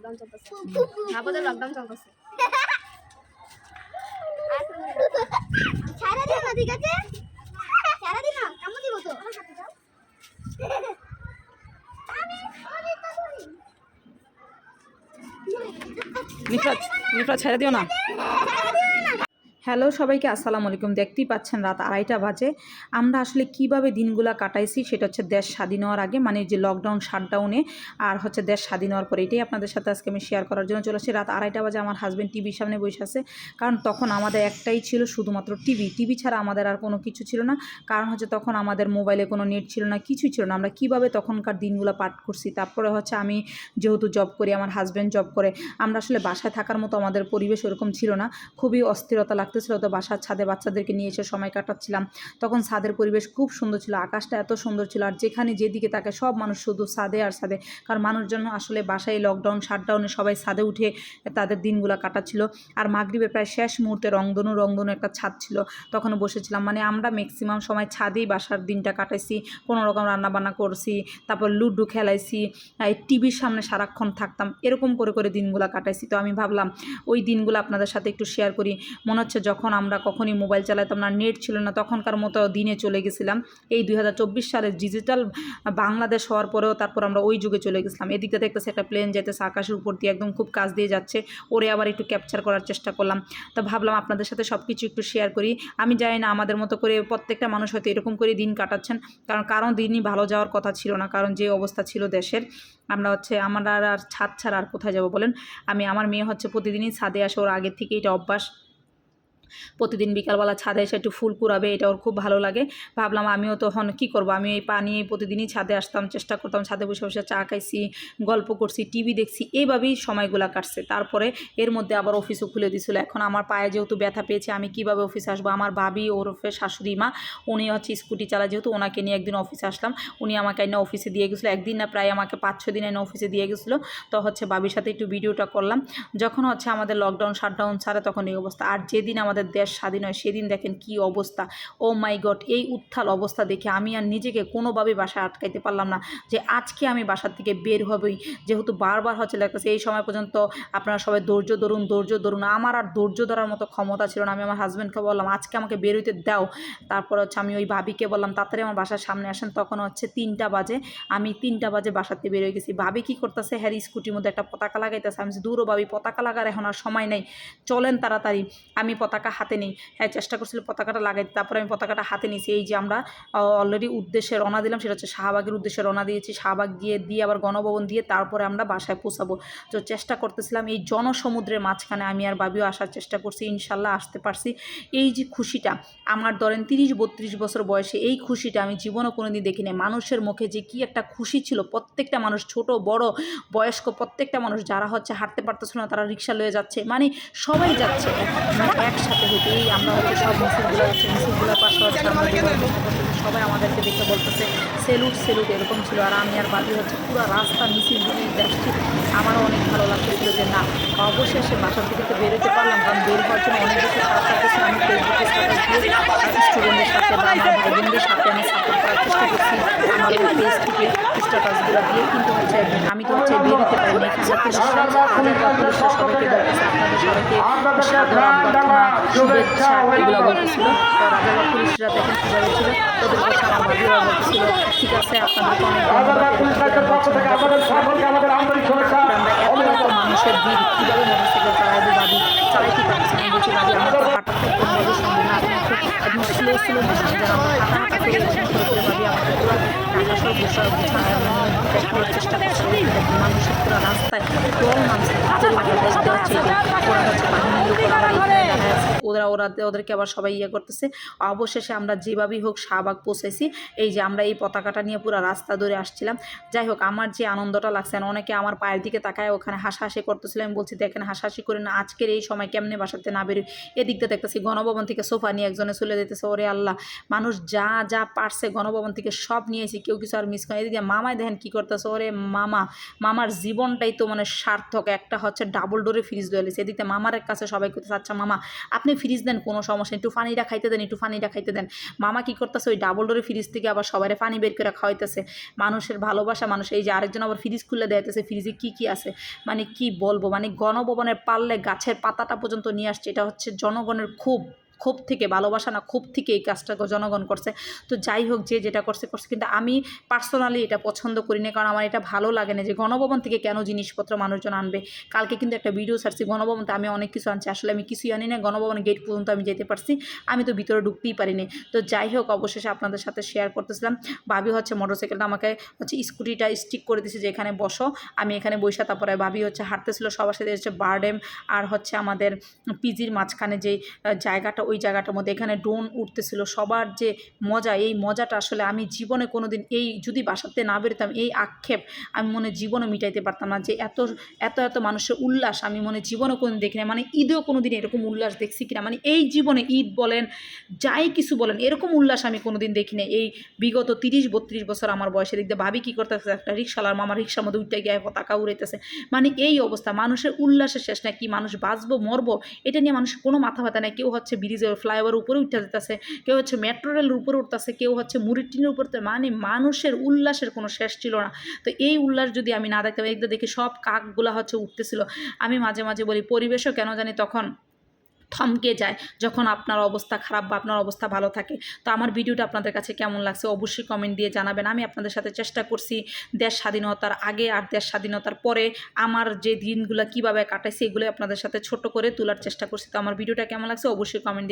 Lockdown চলতেছে। ভাবো যে লকডাউন চলতেছে। সারা দিন না, ঠিক আছে? সারা দিন না, কামু দিব তো। নিফরাত ছেড়ে দিও না। হ্যালো সবাইকে, আসসালামু আলাইকুম। দেখতেই পাচ্ছেন রাত 2:30 বাজে। আমরা আসলে কিভাবে দিনগুলা কাটাইছি সেটা হচ্ছে দেশ স্বাধীন হওয়ার আগে, মানে যে লকডাউন শাটডাউনে, আর হচ্ছে দেশ স্বাধীন হওয়ার পরে। এটাই আপনাদের সাথে আজকে আমি শেয়ার করার জন্য চলে আসি। রাত 2:30 বাজে আমার হাজব্যান্ড টিভির সামনে বসে আছে, কারণ তখন আমাদের একটাই ছিল, শুধুমাত্র টিভি ছাড়া আমাদের আর কোনো কিছু ছিল না। কারণ হচ্ছে তখন আমাদের মোবাইলে কোনো নেট ছিল না, কিছুই ছিল না। আমরা কিভাবে তখনকার দিনগুলো পার করছি। তারপরে হচ্ছে আমি যেহেতু জব করি, আমার হাজব্যান্ড জব করে, আমরা আসলে বাসায় থাকার মতো আমাদের পরিবেশ ওরকম ছিল না। খুবই অস্থিরতা লাগতেছিল। তো বাসার ছাদে বাচ্চাদেরকে নিয়ে এসে সময় কাটাচ্ছিলাম। তখন ছাদের পরিবেশ খুব সুন্দর ছিল, আকাশটা এত সুন্দর ছিল, আর যেখানে যেদিকে তাকে সব মানুষ শুধু ছাদে আর ছাদে। কারণ মানুষজন আসলে বাসায় লকডাউন শাটডাউনে সবাই ছাদে উঠে তাদের দিনগুলো কাটাচ্ছিল। আর মাগরিবের প্রায় শেষ মুহূর্তে রংধনু একটা ছাদ ছিল, তখন বসেছিলাম। মানে আমরা ম্যাক্সিমাম সময় ছাদেই বাসার দিনটা কাটাইছি। কোনো রকম রান্নাবান্না করছি, তারপর লুডো খেলাইছি, টিভির সামনে সারাক্ষণ থাকতাম, এরকম করে করে দিনগুলো কাটাইছি। তো আমি ভাবলাম ওই দিনগুলো আপনাদের সাথে একটু শেয়ার করি। মনে হচ্ছে যখন আমরা কখনই মোবাইল চালাতাম না, নেট ছিল না, তখনকার মতো দিনে চলে গেছিলাম। এই 2024 সালে ডিজিটাল বাংলাদেশ হওয়ার পরেও তারপর আমরা ওই যুগে চলে গেছিলাম। এদিকে দেখতেছে একটা প্লেন যাইতেছে আকাশের উপর দিয়ে, একদম খুব কাছ দিয়ে যাচ্ছে। ওরে আবার একটু ক্যাপচার করার চেষ্টা করলাম। তো ভাবলাম আপনাদের সাথে সব কিছু একটু শেয়ার করি। আমি জানি না আমাদের মতো করে প্রত্যেকটা মানুষ হয়তো এরকম করে দিন কাটাচ্ছেন, কারণ দিনই ভালো যাওয়ার কথা ছিল না। কারণ যে অবস্থা ছিল দেশের, আমরা আর ছাদ ছাড়া আর কোথায় যাব বলেন। আমার মেয়ে হচ্ছে প্রতিদিনই ছাদে আসে, ওর আগের থেকে এটা অভ্যাস। প্রতিদিন বিকালবেলা ছাদে এসে একটু ফুল কুড়াবে, এটা ওর খুব ভালো লাগে। ভাবলাম আমিও তখন কী করবো, আমি এই পানি প্রতিদিনই ছাদে আসতাম, চেষ্টা করতাম ছাদে বসে বসে চা খাইছি, গল্প করছি, টিভি দেখছি, এইভাবেই সময়গুলো কাটছে। তারপরে এর মধ্যে আবার অফিসও খুলে দিছিল। এখন আমার পায়ে যেহেতু ব্যথা পেয়েছে, আমি কিভাবে অফিসে আসবো। আমার ভাবি ওরফে শাশুড়ি মা, উনি হচ্ছে স্কুটি চালায়, যেহেতু ওনাকে নিয়ে একদিন অফিসে আসলাম। উনি আমাকে এনে অফিসে দিয়ে গেছিলো, একদিন না প্রায় আমাকে 5-6 দিন এনে অফিসে দিয়ে গেছিলো। তো হচ্ছে ভাবির সাথে একটু ভিডিওটা করলাম। যখন হচ্ছে আমাদের লকডাউন শাটডাউন ছাড়া তখন এই অবস্থা। আর যেদিন আমাদের দেশ স্বাধীন হয় সেদিন দেখেন কি অবস্থা। ও মাই গড, এই উত্থাল অবস্থা দেখে আমি আর নিজেকে কোনোভাবেই বাসায় আটকাইতে পারলাম না যে আজকে আমি বাসার থেকে বের হবই। যেহেতু বারবার হচ্ছে লাগতেছে এই সময় পর্যন্ত আপনারা সবাই ধৈর্য ধরুন। আমার আর ধৈর্য ধরার মতো ক্ষমতা ছিল না। আমি আমার হাজব্যান্ডকে বললাম আজকে আমাকে বের হইতে দাও। তারপর হচ্ছে আমি ওই ভাবিকে বললাম তাড়াতাড়ি আমার বাসার সামনে আসেন। তখন হচ্ছে 3টা বাজে, আমি 3টা বাজে বাসাতে বের হয়ে গেছি। ভাবি কী করতেছে, হ্যারি স্কুটির মধ্যে একটা পতাকা লাগাইতেছে। আমি দূরও ভাবি, পতাকা লাগার এখন আর সময় নেই, চলেন তাড়াতাড়ি। আমি পতাকা হাতে নেই, হ্যাঁ চেষ্টা করছিল পতাকাটা লাগাইতে। তারপরে আমি পতাকাটা হাতে নিয়েছি। এই যে আমরা অলরেডি উদ্দেশ্যে রওনা দিলাম, সেটা হচ্ছে শাহবাগের উদ্দেশ্যে রওনা দিয়েছি। শাহবাগ দিয়ে আবার গণভবন দিয়ে তারপরে আমরা বাসায় পৌঁছাবো। তো চেষ্টা করতেছিলাম এই জনসমুদ্রের মাঝখানে, আমি আর ভাবিও আসার চেষ্টা করছি, ইনশাল্লাহ আসতে পারছি। এই যে খুশিটা আমার ধরেন 30-32 বছর বয়সে, এই খুশিটা আমি জীবনও কোনোদিন দেখিনি। মানুষের মুখে যে কি একটা খুশি ছিল, প্রত্যেকটা মানুষ, ছোট বড় বয়স্ক প্রত্যেকটা মানুষ, যারা হচ্ছে হাঁটতে পারতেছিল না তারা রিক্সা লয়ে যাচ্ছে, মানে সবাই যাচ্ছে মানে একসাথে হতে। এই আমরা হচ্ছে সব মিছিলগুলোর পাশে হচ্ছে আমরা সবাই আমাদেরকে দেখে বলতেছে সেলুট এরকম ছিল। আর আমি আর বাবি হচ্ছে পুরো রাস্তা মিছিল দিয়ে যাচ্ছি। আমারও অনেক ভালো লাগতেছিল যে না, অবশেষে বাসা থেকে তো বেরোতে পারলাম। কারণ বের হওয়ার জন্য অনেক বেশি খারাপ লাগতেছিল। আমি ফেসবুকে স্ট্যাটাস দিয়ে স্টুডেন্টদের সাথে বা আমার ভাই বোনদের সাথে আমি সাপোর্ট করার চেষ্টা করছি। আমার ওই ফেসবুকে স্ট্যাটাসগুলো দিয়ে কিন্তু হচ্ছে আমি তো হচ্ছে বের হতে পারিনি। পুলিশরা সবাইকে বলতেছে আপনাদের সবাইকে সাদর অভ্যর্থনা, শুভেচ্ছা এগুলো বলতেছিল। তো রাজার পুলিশরা দেখেন কীভাবে ছিল, ওদের কাছে আমার ভাবিরা বলতেছিল ঠিক আছে আপনাদেরকে অনেক ধন্যবাদ। আমরা এত মানুষের ভিড় কীভাবে মোটরসাইকেল চালাইবো, ভাবি চালাইতে পারছি না। বলছি ভাবি আমার তো হাঁটা কোনোভাবে সম্ভব না, আপনি একদম স্লো মোশন যেন আমরা হাঁটা করে ভাবি আমাদের পুরো ঢাকা শহর করার চেষ্টা করছি। মানুষের পুরো রাস্তায় দল নামছে, ওদেরকে আবার সবাই ইয়ে করতেছে। অবশেষে আমরা যেভাবেই হোক শাহবাগ পৌঁছেছি। এই যে আমরা এই পতাকাটা নিয়ে পুরো রাস্তা ধরে আসছিলাম। যাই হোক, আমার যে আনন্দটা লাগছে, অনেকে আমার পায়ের দিকে তাকায় ওখানে হাসাহাসি করতেছিল। আমি বলছি দেখেন হাসাহাসি করে না, আজকের এই সময় কেমনে বাসাতে না বেরোই। এদিকটা দেখতেছি গণভবন থেকে সোফা নিয়ে একজনে চলে যেতেছে। ওরে আল্লাহ, মানুষ যা পারছে গণভবন থেকে সব নিয়েছি, কেউ কিছু আর মিস করে। এদিকে মামায় দেখেন কী করতেছে। ওরে মামার জীবনটাই তো মানে সার্থক। একটা হচ্ছে ডাবল ডোরে ফ্রিজ লয়ে এসেছে। এদিকে মামার কাছে সবাই করতেছে আচ্ছা মামা আপনি ফ্রিজ দেন, কোনো সমস্যা নেই, একটু পানিটা খাইতে দেন, একটু পানিটা খাইতে দেন। মামা কী করতেছে, ওই ডাবল ডোরের ফ্রিজ থেকে আবার সবাই পানি বের করে খাওয়াইতেছে। মানুষের ভালোবাসা, মানুষ এই যে আরেকজন আবার ফ্রিজ খুলে দেখাইতেছে ফ্রিজে কী আছে। মানে কি বলবো, মানে গণভবনের পারলে গাছের পাতাটা পর্যন্ত নিয়ে আসছে। এটা হচ্ছে জনগণের ক্ষোভ থেকে, ভালোবাসা না, ক্ষোভ থেকে এই কাজটা জনগণ করছে। তো যাই হোক, যে যেটা করছে, কিন্তু আমি পার্সোনালি এটা পছন্দ করি না, কারণ আমার এটা ভালো লাগে না যে গণভবন থেকে কেন জিনিসপত্র মানুষজন আনবে। কালকে কিন্তু একটা ভিডিও ছাড়ছি গণভবনতে, আমি অনেক কিছু আনছি, আসলে আমি কিছুই আনি না, গণভবনের গেট পর্যন্ত আমি যেতে পারছি, আমি তো ভিতরে ঢুকতেই পারিনি। তো যাই হোক, অবশেষে আপনাদের সাথে শেয়ার করতেছিলাম। ভাবি হচ্ছে মোটরসাইকেলটা আমাকে হচ্ছে স্কুটিটা স্টিক করে দিয়েছে যে এখানে বসো, আমি এখানে বসে, তারপরে ভাবি হচ্ছে হাঁটতেছিল সবার সাথে, হচ্ছে বারডেম আর হচ্ছে আমাদের পিজির মাঝখানে যে জায়গাটা, ওই জায়গাটার মধ্যে এখানে ড্রোন উঠতেছিল। সবার যে মজা, এই মজাটা আসলে আমি জীবনে কোনো দিন, এই যদি বাসাতে না বেরোতাম, এই আক্ষেপ আমি মনে জীবনে মিটাইতে পারতাম না। যে এত এত এত মানুষের উল্লাস আমি মনে জীবনে কোনো দিন দেখি না, মানে ঈদেও কোনো দিন এরকম উল্লাস দেখছি কিনা, মানে এই জীবনে ঈদ বলেন যাই কিছু বলেন, এরকম উল্লাস আমি কোনো দিন দেখি না এই বিগত 30-32 বছর আমার বয়সের দিক দিয়ে। ভাবি কী করতেছে, একটা রিক্সাওয়ালার মামা রিক্সার মধ্যে উঠতে গিয়ে পতাকা উড়াইতেছে। মানে এই অবস্থা, মানুষের উল্লাসের শেষ নাই। কি মানুষ বাঁচবো মরবো এটা নিয়ে মানুষের কোনো মাথা ব্যথা নেই। কেউ হচ্ছে ব্রিজের ফ্লাইওভার উপরে উঠতে যেতেছে, কেউ হচ্ছে মেট্রো রেলের উপরে উঠতেছে, কেউ হচ্ছে মুড়ির টিনের উপর, মানে মানুষের উল্লাসের কোনো শেষ ছিল না। তো এই উল্লাস যদি আমি না দেখতাম, একদম দেখি সব কাকগুলা হচ্ছে উঠতেছিল। আমি মাঝে মাঝে বলি পরিবেশও কেন জানি তখন থমকে যায় যখন আপনার অবস্থা খারাপ বা আপনার অবস্থা ভালো থাকে। তো আমার ভিডিওটা আপনাদের কাছে কেমন লাগছে অবশ্যই কমেন্ট দিয়ে জানাবেন। আমি আপনাদের সাথে চেষ্টা করছি দেশ স্বাধীনতার আগে আর দেশ স্বাধীনতার পরে আমার যে দিনগুলো কীভাবে কাটাইছি এগুলো আপনাদের সাথে ছোট করে তোলার চেষ্টা করছি। তো আমার ভিডিওটা কেমন লাগছে অবশ্যই কমেন্ট